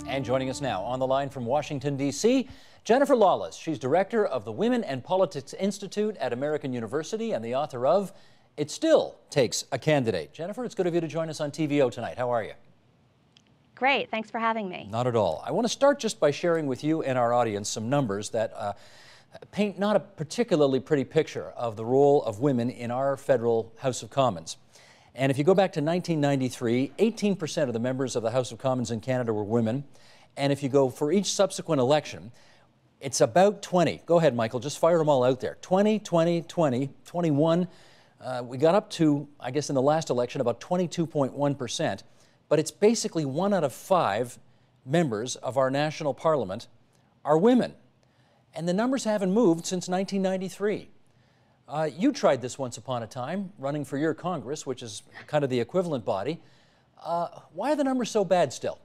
And joining us now on the line from Washington, D.C., Jennifer Lawless. She's director of the Women and Politics Institute at American University and the author of It Still Takes a Candidate. Jennifer, it's good of you to join us on TVO tonight. How are you? Great. Thanks for having me. Not at all. I want to start just by sharing with you and our audience some numbers that paint not a particularly pretty picture of the role of women in our federal House of Commons. And if you go back to 1993, 18% of the members of the House of Commons in Canada were women. And if you go for each subsequent election, it's about 20. Go ahead, Michael, just fire them all out there. 20, 20, 20, 21. We got up to, I guess in the last election, about 22.1%. But it's basically 1 out of 5 members of our national parliament are women. And the numbers haven't moved since 1993. You tried this once upon a time, running for your Congress, which is kind of the equivalent body. Why are the numbers so bad still?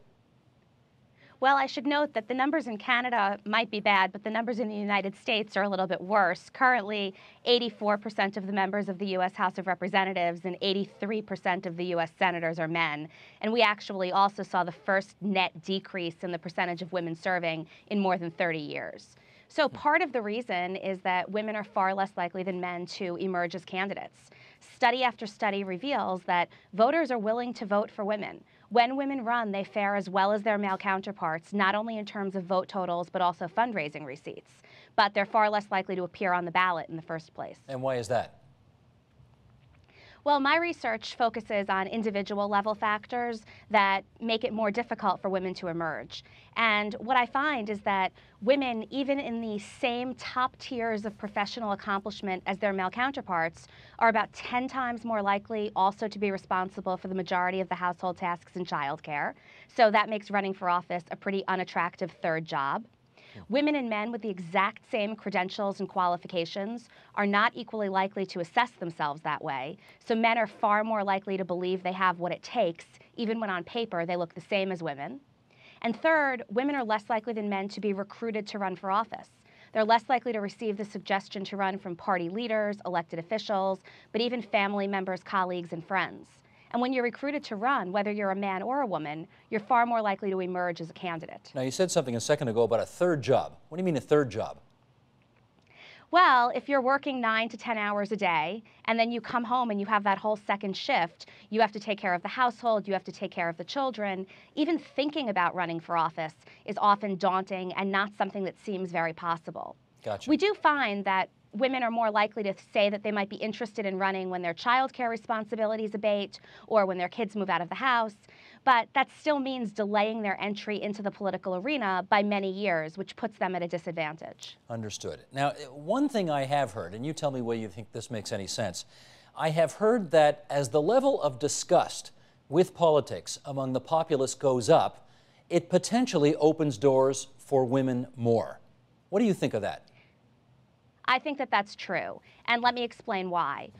Well, I should note that the numbers in Canada might be bad, but the numbers in the United States are a little bit worse. Currently, 84% of the members of the U.S. House of Representatives and 83% of the U.S. senators are men. And we actually also saw the first net decrease in the percentage of women serving in more than 30 years. So part of the reason is that women are far less likely than men to emerge as candidates. Study after study reveals that voters are willing to vote for women. When women run, they fare as well as their male counterparts, not only in terms of vote totals, but also fundraising receipts. But they're far less likely to appear on the ballot in the first place. And why is that? Well, my research focuses on individual level factors that make it more difficult for women to emerge. And what I find is that women, even in the same top tiers of professional accomplishment as their male counterparts, are about 10 times more likely also to be responsible for the majority of the household tasks in childcare. So that makes running for office a pretty unattractive third job. Women and men with the exact same credentials and qualifications are not equally likely to assess themselves that way. So men are far more likely to believe they have what it takes, even when on paper they look the same as women. And third, women are less likely than men to be recruited to run for office. They're less likely to receive the suggestion to run from party leaders, elected officials, but even family members, colleagues, and friends. And when you're recruited to run, whether you're a man or a woman, you're far more likely to emerge as a candidate. Now, you said something a second ago about a third job. What do you mean a third job? Well, if you're working 9 to 10 hours a day, and then you come home and you have that whole second shift, you have to take care of the household, you have to take care of the children. Even thinking about running for office is often daunting and not something that seems very possible. Gotcha. We do find that women are more likely to say that they might be interested in running when their childcare responsibilities abate or when their kids move out of the house, but that still means delaying their entry into the political arena by many years, which puts them at a disadvantage. Understood. Now, one thing I have heard, and you tell me whether you think this makes any sense, I have heard that as the level of disgust with politics among the populace goes up, it potentially opens doors for women more. What do you think of that? I think that that's true, and let me explain why.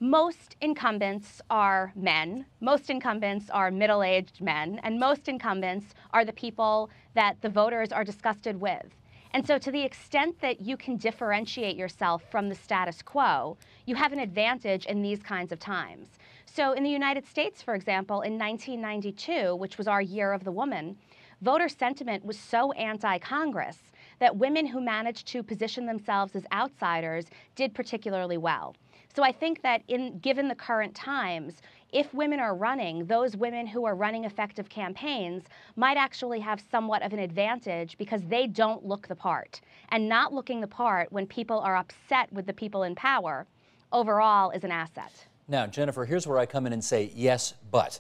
Most incumbents are men, most incumbents are middle-aged men, and most incumbents are the people that the voters are disgusted with. And so to the extent that you can differentiate yourself from the status quo, you have an advantage in these kinds of times. So in the United States, for example, in 1992, which was our year of the woman, voter sentiment was so anti-Congress that women who managed to position themselves as outsiders did particularly well. So I think that given the current times, if women are running, those women who are running effective campaigns might actually have somewhat of an advantage because they don't look the part. And not looking the part when people are upset with the people in power overall is an asset. Now, Jennifer, here's where I come in and say yes, but.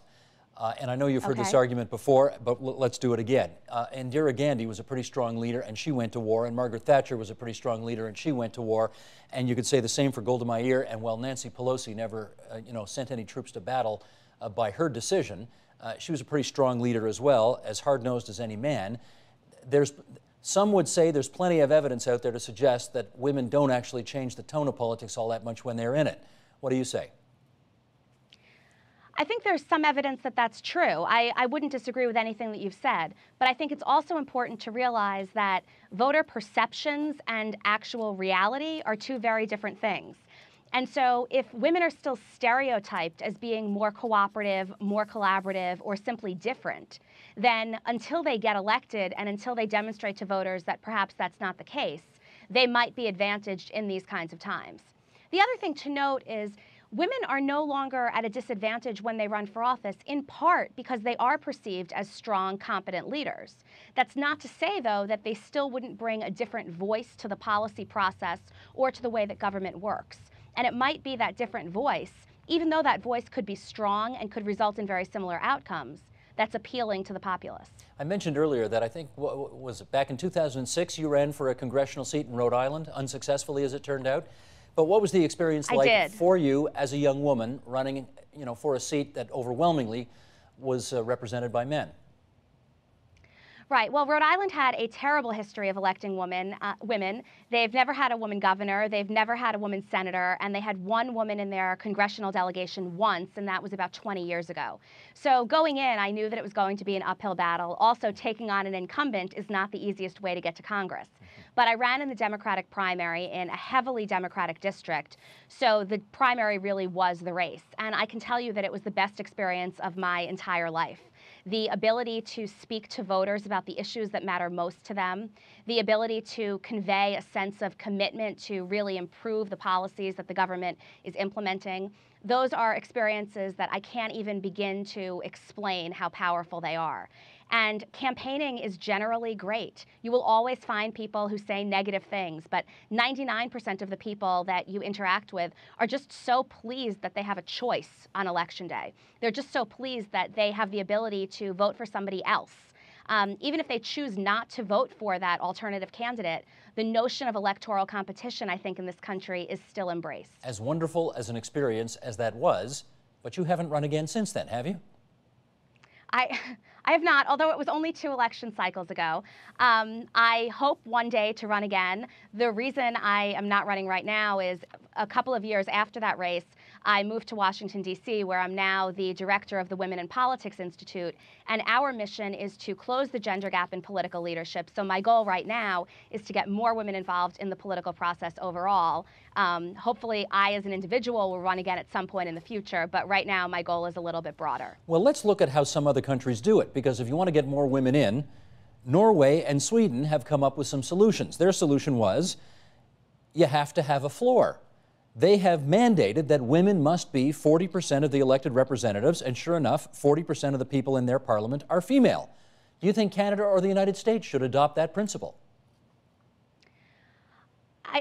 And I know you've heard Okay. this argument before, but let's do it again. Indira Gandhi was a pretty strong leader, and she went to war, and Margaret Thatcher was a pretty strong leader, and she went to war. And you could say the same for Golda Meir, and while Nancy Pelosi never sent any troops to battle by her decision, she was a pretty strong leader as well, as hard-nosed as any man. Some would say there's plenty of evidence out there to suggest that women don't actually change the tone of politics all that much when they're in it. What do you say? I think there's some evidence that that's true. I wouldn't disagree with anything that you've said, but I think it's also important to realize that voter perceptions and actual reality are two very different things. And so if women are still stereotyped as being more cooperative, more collaborative, or simply different, then until they get elected and until they demonstrate to voters that perhaps that's not the case, they might be advantaged in these kinds of times. The other thing to note is women are no longer at a disadvantage when they run for office, in part because they are perceived as strong, competent leaders. That's not to say, though, that they still wouldn't bring a different voice to the policy process or to the way that government works. And it might be that different voice, even though that voice could be strong and could result in very similar outcomes, that's appealing to the populace. I mentioned earlier that I think, was it back in 2006 you ran for a congressional seat in Rhode Island, unsuccessfully as it turned out. But what was the experience like for you as a young woman running, for a seat that overwhelmingly was represented by men? Right. Well, Rhode Island had a terrible history of electing women. They've never had a woman governor. They've never had a woman senator. And they had one woman in their congressional delegation once, and that was about 20 years ago. So going in, I knew that it was going to be an uphill battle. Also, taking on an incumbent is not the easiest way to get to Congress. But I ran in the Democratic primary in a heavily Democratic district, so the primary really was the race. And I can tell you that it was the best experience of my entire life. The ability to speak to voters about the issues that matter most to them, the ability to convey a sense of commitment to really improve the policies that the government is implementing, those are experiences that I can't even begin to explain how powerful they are. And campaigning is generally great. You will always find people who say negative things, but 99% of the people that you interact with are just so pleased that they have a choice on Election Day. They're just so pleased that they have the ability to vote for somebody else. Even if they choose not to vote for that alternative candidate, the notion of electoral competition, I think, in this country is still embraced. As wonderful as an experience as that was, but you haven't run again since then, have you? I have not, although it was only 2 election cycles ago. I hope one day to run again. The reason I am not running right now is a couple of years after that race, I moved to Washington, D.C., where I'm now the director of the Women in Politics Institute, and our mission is to close the gender gap in political leadership. So my goal right now is to get more women involved in the political process overall. Hopefully, I as an individual will run again at some point in the future, but right now my goal is a little bit broader. Well, let's look at how some other countries do it, because if you want to get more women in, Norway and Sweden have come up with some solutions. Their solution was, you have to have a floor. They have mandated that women must be 40% of the elected representatives, and sure enough, 40% of the people in their parliament are female. Do you think Canada or the United States should adopt that principle?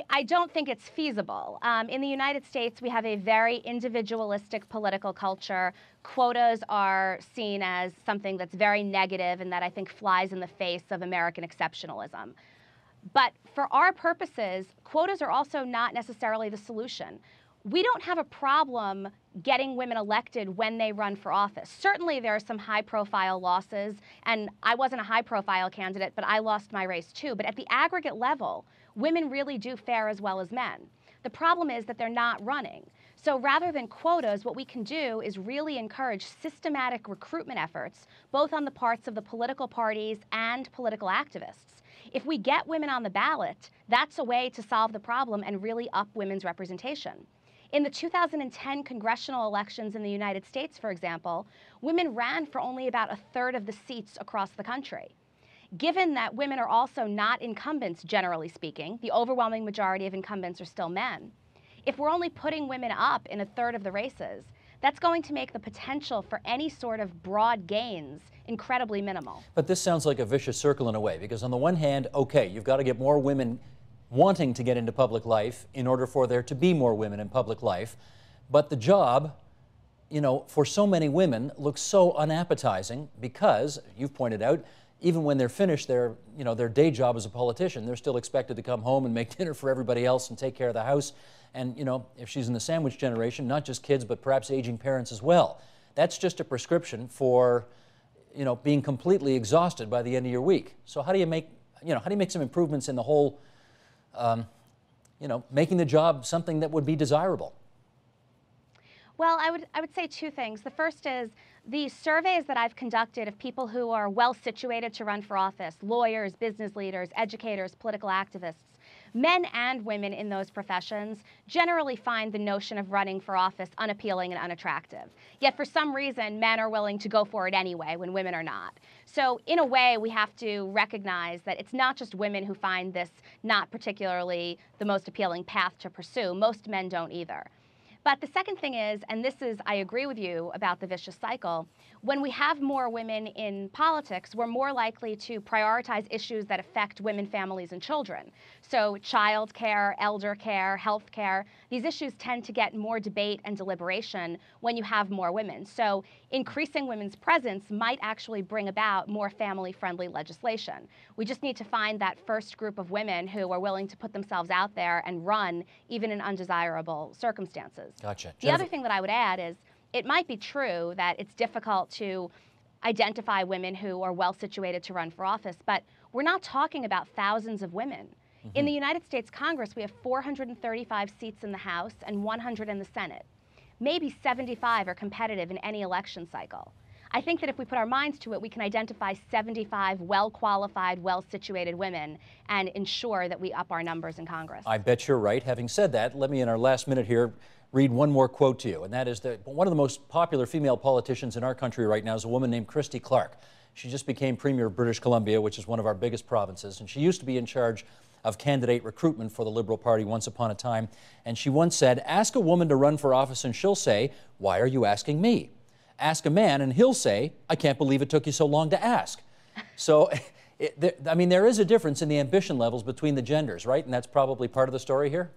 I don't think it's feasible. In the United States, we have a very individualistic political culture. Quotas are seen as something that's very negative and that I think flies in the face of American exceptionalism. But for our purposes, quotas are also not necessarily the solution. We don't have a problem getting women elected when they run for office. Certainly there are some high-profile losses, and I wasn't a high-profile candidate, but I lost my race too. But at the aggregate level, women really do fare as well as men. The problem is that they're not running. So rather than quotas, what we can do is really encourage systematic recruitment efforts, both on the parts of the political parties and political activists. If we get women on the ballot, that's a way to solve the problem and really up women's representation. In the 2010 congressional elections in the United States, for example, women ran for only about 1/3 of the seats across the country. Given that women are also not incumbents, generally speaking, the overwhelming majority of incumbents are still men, if we're only putting women up in 1/3 of the races, that's going to make the potential for any sort of broad gains incredibly minimal. But this sounds like a vicious circle in a way, because on the one hand, okay, you've got to get more women wanting to get into public life in order for there to be more women in public life, but the job, for so many women looks so unappetizing because, you've pointed out, even when they're finished their day job as a politician, they're still expected to come home and make dinner for everybody else and take care of the house. And, if she's in the sandwich generation, not just kids, but perhaps aging parents as well. That's just a prescription for, being completely exhausted by the end of your week. So how do you make, some improvements in the whole, making the job something that would be desirable? Well, I would say 2 things. The first is the surveys that I've conducted of people who are well situated to run for office, lawyers, business leaders, educators, political activists, Men and women in those professions generally find the notion of running for office unappealing and unattractive. Yet for some reason, men are willing to go for it anyway when women are not. So in a way, we have to recognize that it's not just women who find this not particularly the most appealing path to pursue. Most men don't either. But the second thing is, and this is, I agree with you about the vicious cycle, when we have more women in politics, we're more likely to prioritize issues that affect women, families, and children. So child care, elder care, health care, these issues tend to get more debate and deliberation when you have more women. So increasing women's presence might actually bring about more family-friendly legislation. We just need to find that first group of women who are willing to put themselves out there and run, even in undesirable circumstances. Gotcha. The other thing that I would add is it might be true that it's difficult to identify women who are well situated to run for office, but we're not talking about thousands of women. In the United States Congress, we have 435 seats in the House and 100 in the Senate. Maybe 75 are competitive in any election cycle. I think that if we put our minds to it, we can identify 75 well-qualified, well-situated women and ensure that we up our numbers in Congress. I bet you're right. Having said that, let me, in our last minute here, read one more quote to you, and that is that one of the most popular female politicians in our country right now is a woman named Christy Clark. She just became Premier of British Columbia, which is one of our biggest provinces, and she used to be in charge of candidate recruitment for the Liberal Party once upon a time, and she once said, "Ask a woman to run for office and she'll say, 'Why are you asking me?' Ask a man and he'll say, 'I can't believe it took you so long to ask.'" So, I mean, there is a difference in the ambition levels between the genders, right? And that's probably part of the story here?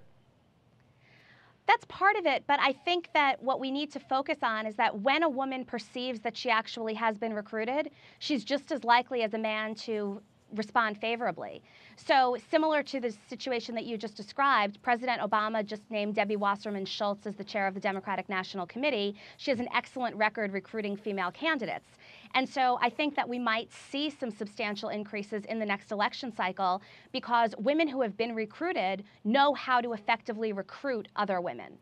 That's part of it, but I think that what we need to focus on is that when a woman perceives that she actually has been recruited, she's just as likely as a man to respond favorably. So similar to the situation that you just described, President Obama just named Debbie Wasserman Schultz as the chair of the Democratic National Committee. She has an excellent record recruiting female candidates. And so I think that we might see some substantial increases in the next election cycle because women who have been recruited know how to effectively recruit other women.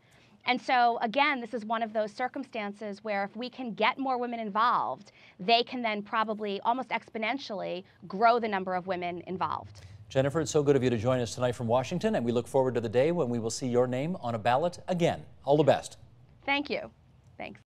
And so, again, this is one of those circumstances where if we can get more women involved, they can then probably almost exponentially grow the number of women involved. Jennifer, it's so good of you to join us tonight from Washington, and we look forward to the day when we will see your name on a ballot again. All the best. Thank you. Thanks.